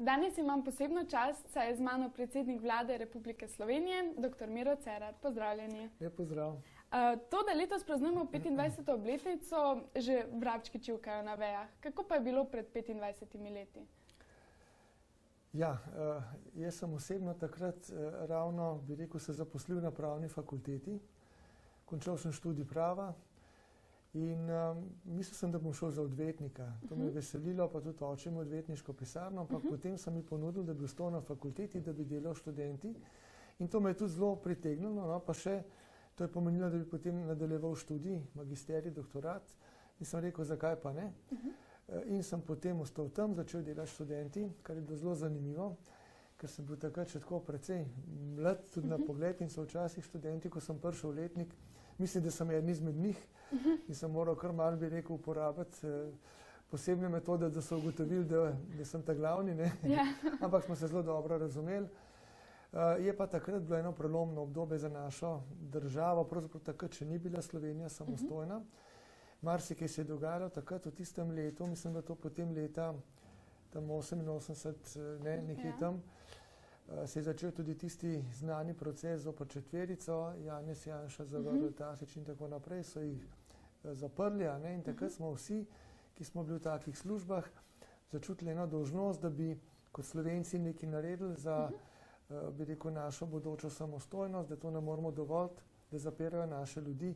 Danes imam posebno čast, saj je z mano predsednik Vlade Republike Slovenije, dr. Miro Cerar. Pozdravljeni. Lep pozdrav. To, da letos praznujemo 25. obletnico, že vrabčki čivkajo na vejah. Kako pa je bilo pred 25 leti? Ja, jaz sem osebno takrat ravno, bi rekel, se zaposlil na pravni fakulteti. Končal sem študij prava in mislil sem, da bom šel za odvetnika. To me je veselilo, pa tudi očem odvetniško pisarno, ampak potem sem mi ponudil, da bi ostal na fakulteti, da bi delal študenti. In to me je tudi zelo pritegnilo, no, pa še to je pomenilo, da bi potem nadaljeval študij, magisterij, doktorat. In sem rekel, zakaj pa ne. In sem potem ostal tam, začel delati študenti, kar je bilo zelo zanimivo, ker sem bil takrat še tako precej mlad, tudi na pogled, in so včasih študenti, ko sem prišel v letnik, mislim, da sem eden izmed njih in sem moral kar malo, bi rekel, uporabiti posebne metode, da so ugotovili, da sem ta glavni, ne? Ampak smo se zelo dobro razumeli. Je pa takrat bilo eno prelomno obdobje za našo državo, pravzaprav takrat še ni bila Slovenija samostojna. Marsikaj se je dogajalo takrat v tistem letu, mislim, da to potem leta tam 88, ne, nekje tam, se je začel tudi tisti znani proces zoper četverico, Janez Janša, zavrl Tasić in tako naprej, so jih zaprli, a ne, in takrat smo vsi, ki smo bili v takih službah, začutili eno dolžnost, da bi kot Slovenci nekaj naredili za, bi rekel, našo bodočo samostojnost, da to ne moramo dovoliti, da zapirajo naše ljudi.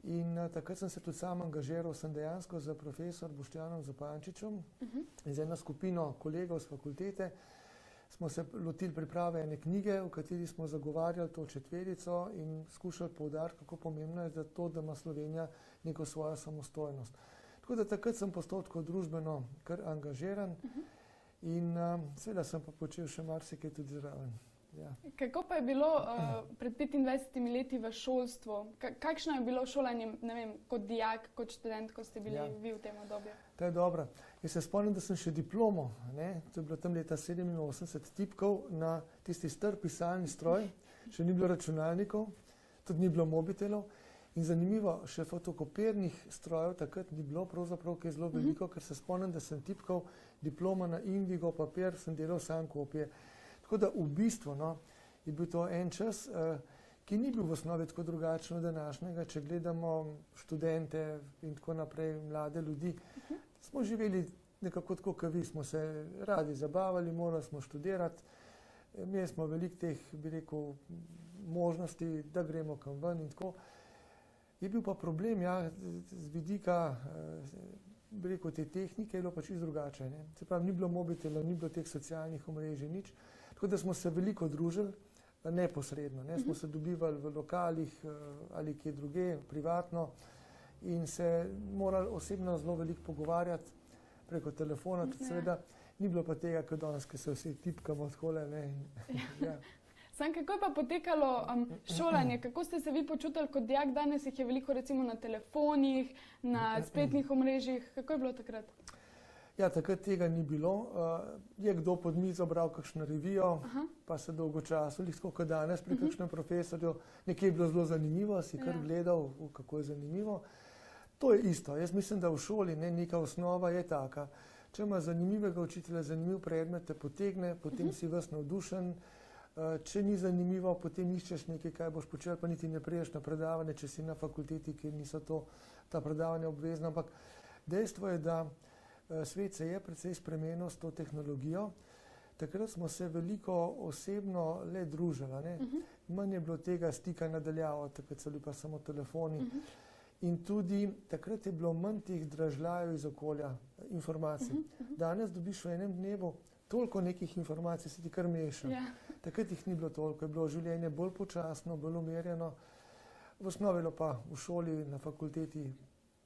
In takrat sem se tudi sam angažiral, sem dejansko za profesor Boštjanom Zupančičem in z eno skupino kolegov z fakultete smo se lotili priprave ene knjige, v kateri smo zagovarjali to četverico in skušali poudariti, kako pomembno je to, da ima Slovenija neko svojo samostojnost. Tako da takrat sem postal tako družbeno kar angažiran in seveda sem pa počel še marsikaj tudi zraven. Ja. Kako pa je bilo pred 25 leti v šolstvu? Kakšno je bilo šolanje, ne vem, kot dijak, kot študent, ko ste bili vi v tem obdobju? To je dobro. Jaz se spomnim, da sem še diplomo, ne, to je bilo tam leta 87, tipkal na tisti star pisalni stroj, še ni bilo računalnikov, tudi ni bilo mobitelov in zanimivo, še fotokopirnih strojev takrat ni bilo, pravzaprav, ki je zelo veliko, ker se spomnim, da sem tipkal diploma na indigo papir, sem delal sam kopije. Tako da v bistvu je bil to en čas, ki ni bil v osnovi tako drugačen od današnjega, če gledamo študente in tako naprej, mlade ljudi. Smo živeli nekako tako, kot vi, smo se radi zabavali, morali smo študirati, imeli smo veliko teh, bi rekel, možnosti, da gremo kam ven in tako. Je bil pa problem, ja, z vidika, bi rekel, te tehnike je bilo pa čisto drugače, ne. Se pravi, ni bilo mobitela, ni bilo teh socialnih omrežij, nič. Tako da smo se veliko družili, neposredno, ne, smo se dobivali v lokalih ali kje druge, privatno in se morali osebno zelo veliko pogovarjati preko telefona, tudi seveda ni bilo pa tega, kot danes, ki se vsi tipkamo takole, ne. Ja. Sam, kako je pa potekalo šolanje? Kako ste se vi počutili kot dijak? Danes jih je veliko recimo na telefonih, na spletnih omrežjih. Kako je bilo takrat? Ja, takrat tega ni bilo. Je kdo pod mizo bral kakšno revijo, pa se dolgočasili, tako kot danes pri kakšnem profesorju. Nekje je bilo zelo zanimivo, si kar gledal, kako je zanimivo. To je isto. Jaz mislim, da v šoli neka osnova je taka. Če ima zanimivega učitelja, zanimiv predmet, te potegne, potem si ves navdušen. Če ni zanimivo, potem iščeš nekaj, kaj boš počel, pa niti ne priješ na predavanje, če si na fakulteti, kjer niso ta predavanja obvezna. Ampak dejstvo je, da svet se je precej spremenil s to tehnologijo. Takrat smo se veliko osebno le družili, ne. Manj je bilo tega stika nadaljavo, takrat so bili pa samo telefoni. In tudi takrat je bilo manj teh dražljajev iz okolja, informacij. Danes dobiš v enem dnevu toliko nekih informacij, se ti kar meša. Takrat jih ni bilo toliko, je bilo življenje bolj počasno, bolj umirjeno. V osnovi pa v šoli, na fakulteti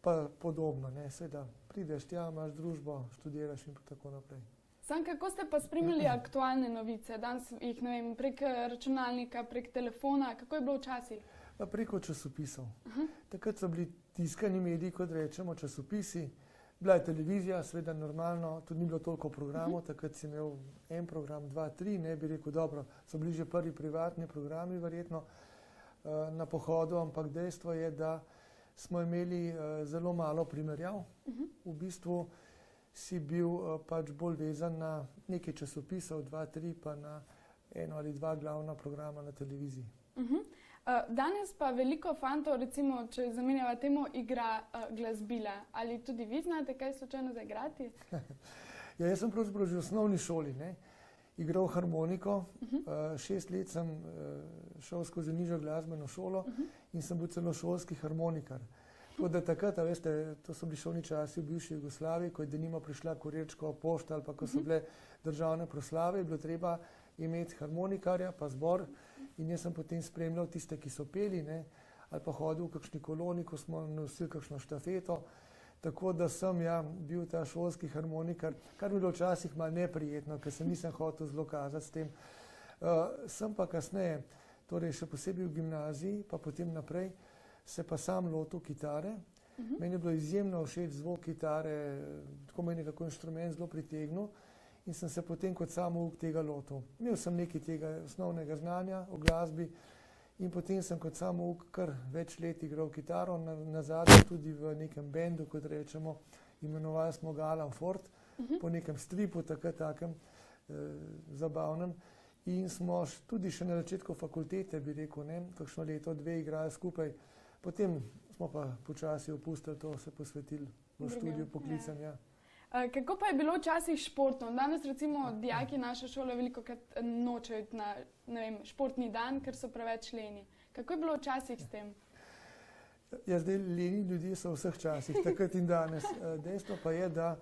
pa podobno, ne, seveda prideš tja, imaš družbo, študiraš in tako naprej. Sam, kako ste pa spremljali aktualne novice? Danes jih, ne vem, prek računalnika, prek telefona, kako je bilo včasih? Pa preko časopisov. Takrat so bili tiskani mediji, kot rečemo, časopisi. Bila je televizija, seveda normalno, tudi ni bilo toliko programov, takrat si imel en program, dva, tri, ne bi rekel, dobro, so bili že prvi privatni programi verjetno na pohodu, ampak dejstvo je, da smo imeli zelo malo primerjav. V bistvu si bil pač bolj vezan na nekaj časopisov, 2, 3, pa na 1 ali 2 glavna programa na televiziji. Danes pa veliko fantov, recimo, če zamenjava temu, igra glasbila. Ali tudi vi znate kaj slučajno zaigrati? Ja, jaz sem pravzaprav že v osnovni šoli igral harmoniko. 6 let sem šel skozi nižjo glasbeno šolo in sem bil celo šolski harmonikar. Tako da takrat, veste, to so bili šolni časi v bivši Jugoslaviji, ko je denimo prišla kurirčkova pošta ali pa ko so bile državne proslave, je bilo treba imeti harmonikarja pa zbor in jaz sem potem spremljal tiste, ki so peli, ali pa hodil v kakšni koloni, ko smo nosili kakšno štafeto. Tako da sem bil ta šolski harmonikar, kar mi je bilo včasih malo neprijetno, ker se nisem hotel zelo kazati s tem. Sem pa kasneje, torej še posebej v gimnaziji, pa potem naprej, se pa sam lotil kitare. Meni je bilo izjemno všeč zvok kitare, tako me je nekako inštrument zelo pritegnil in sem se potem kot samouk tega lotil. Imel sem nekaj tega osnovnega znanja o glasbi in potem sem kot samouk kar več let igral kitaro, nazadnje tudi v nekem bendu, kot rečemo, imenovali smo ga Alan Ford, po nekem stripu, takem zabavnem. In smo tudi še na začetku fakultete, bi rekel, kakšno leto, 2 igrali skupaj. Potem smo pa počasi opustili to, se posvetili v študiju poklicanja. Kako pa je bilo včasih športno? Danes recimo dijaki naše šole velikokrat nočejo iti na, ne vem, športni dan, ker so preveč leni. Kako je bilo včasih s tem? Ja, zdaj leni ljudje so v vseh časih, takrat in danes. Dejstvo pa je, da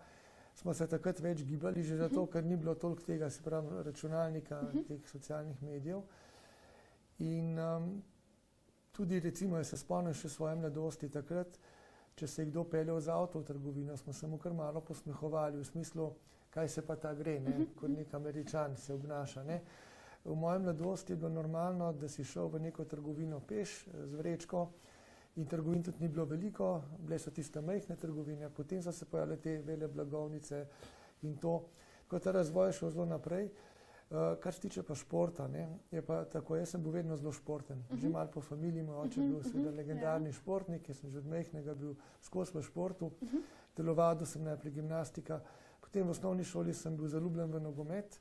smo se takrat več gibali, že zato, ker ni bilo toliko tega, se pravi, računalnika, teh socialnih medijev. In tudi recimo, jaz se spomnim še svoje mladosti takrat, če se je kdo peljal z avto v trgovino, smo se mu kar malo posmehovali, v smislu, kaj se pa ta gre, kot nek Američan se obnaša. V moji mladosti je bilo normalno, da si šel v neko trgovino peš z vrečko in trgovin tudi ni bilo veliko, bile so tiste majhne trgovine, potem so se pojavile te vele blagovnice in to. Ko ta razvoj je šel zelo naprej, kar se tiče pa športa, je pa tako, jaz sem bil vedno zelo športen. Že malo po familiji, moj oče je bil seveda legendarni športnik, jaz sem že od majhnega bil skozi v športu, telovadil sem najprej gimnastika, potem v osnovni šoli sem bil zaljubljen v nogomet,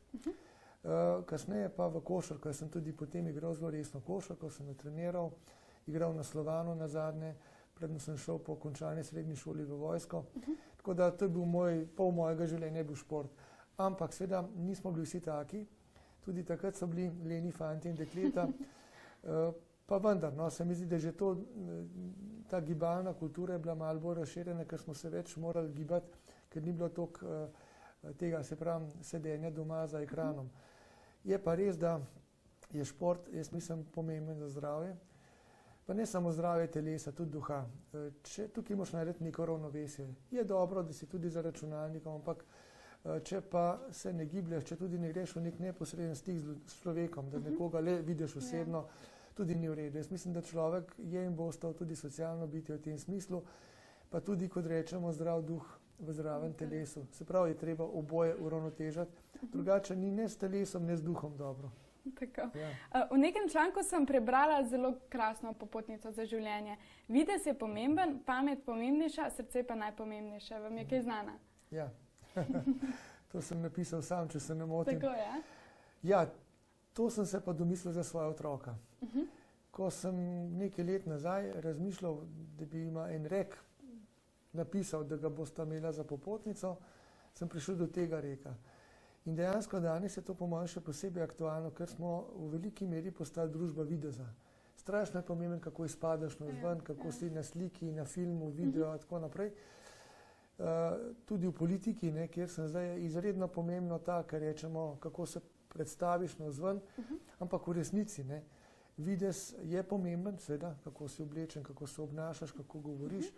kasneje pa v košarko, jaz sem tudi potem igral zelo resno košarko, sem treniral, igral na Slovanu nazadnje, predno sem šel po končani srednji šoli v vojsko, tako da to je bil pol mojega življenja je bil šport. Ampak seveda nismo bili vsi taki, tudi takrat so bili leni fanti in dekleta, pa vendar, se mi zdi, da že ta gibalna kultura je bila malo bolj razširjena, ker smo se več morali gibati, ker ni bilo toliko tega, se pravi, sedenja doma za ekranom. Je pa res, da je šport, jaz mislim, pomemben za zdravje, pa ne samo zdravje telesa, tudi duha. Tukaj moraš narediti neko ravnovesje. Je dobro, da si tudi za računalnikom, ampak če pa se ne giblješ, če tudi ne greš v nek neposreden stik s človekom, da nekoga le vidiš osebno, tudi ni v redu. Jaz mislim, da človek je in bo ostal tudi socialno bitje v tem smislu, pa tudi, kot rečemo, zdrav duh v zdravem telesu. Se pravi, je treba oboje uravnotežati, drugače ni ne s telesom, ne s duhom dobro. Tako. V nekem članku sem prebrala zelo krasno popotnico za življenje. Videz je pomemben, pamet pomembnejša, srce pa najpomembnejše. Vam je kaj znana? Ja. To sem napisal sam, če se ne motim. Tako je? Ja, to sem se pa domislil za svoja otroka. Ko sem nekaj let nazaj razmišljal, da bi ima en rek napisal, da ga bosta imela za popotnico, sem prišel do tega reka. In dejansko danes je to po mojem še posebej aktualno, ker smo v veliki meri postali družba videza. Strašno je pomemben, kako izpadaš navzven, kako si na sliki, na filmu, video in tako naprej. Tudi v politiki, kjer sem zdaj, je izredno pomembno ta, kar rečemo, kako se predstaviš navzven, ampak v resnici, videz je pomemben, seveda, kako si oblečen, kako se obnašaš, kako govoriš.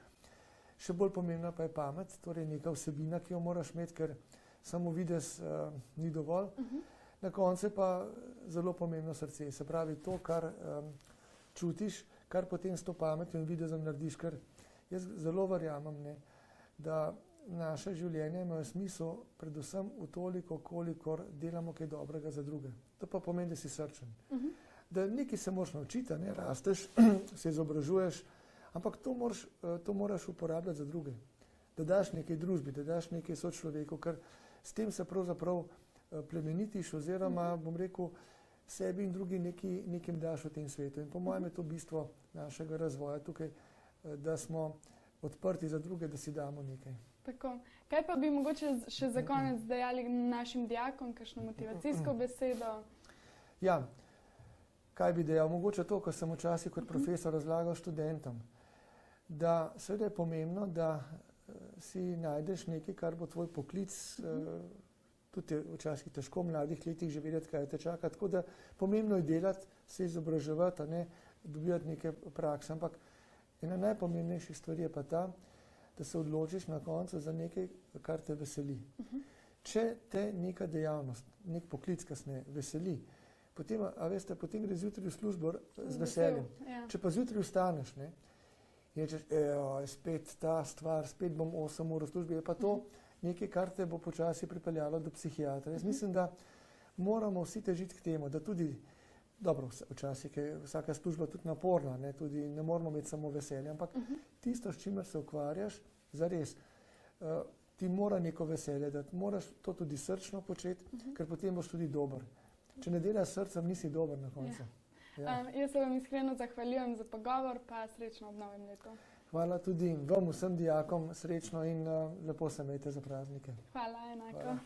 Še bolj pomembna pa je pamet, torej neka vsebina, ki jo moraš imeti, ker samo videz ni dovolj. Na koncu pa zelo pomembno srce, se pravi to, kar čutiš, kar potem s to pametjo in videzom narediš, ker jaz zelo verjamem, da naše življenje ima smisel predvsem v toliko, kolikor delamo kaj dobrega za druge. To pa pomeni, da si srčen. Da nekaj se moraš naučiti, rasteš, se izobražuješ, ampak to moraš uporabljati za druge. da daš nekaj družbi, da daš nekaj sočloveku, ker s tem se pravzaprav plemenitiš oziroma, bom rekel, sebi in drugim nekim daš v tem svetu. In po mojem je to bistvo našega razvoja tukaj, da smo odprti za druge, da si damo nekaj. Tako. Kaj pa bi mogoče še za konec dejali našim dijakom, kakšno motivacijsko besedo? Ja, kaj bi dejal? Mogoče to, ko sem včasih kot profesor razlagal študentom, da seveda je pomembno, da si najdeš nekaj, kar bo tvoj poklic, tudi je včasih težko v mladih letih že vedeti, kaj te čaka, tako da pomembno je delati, se izobraževati, dobivati neke prakse, ampak ena najpomembnejših stvari je pa ta, da se odločiš na koncu za nekaj, kar te veseli. Če te neka dejavnost, nek poklic kasneje veseli, potem, veste, potem gre zjutraj v službo z veseljem. Ja. Če pa zjutraj vstaneš, in rečeš, spet ta stvar, spet bom 8 ur v službi, je pa to nekaj, kar te bo počasi pripeljalo do psihiatra. Jaz mislim, da moramo vsi težiti k temu, da tudi, dobro, včasih je vsaka služba tudi naporna, tudi ne moramo imeti samo veselje, ampak tisto, s čimer se ukvarjaš, zares, ti mora neko veselje dati, moraš to tudi srčno početi, ker potem boš tudi dober. Če ne delaš srcem, nisi dober na koncu. Ja. Jaz se vam iskreno zahvaljujem za pogovor, pa srečno ob novem letu. Hvala tudi vam, vsem dijakom, srečno in lepo se imejte za praznike. Hvala, enako. Hvala.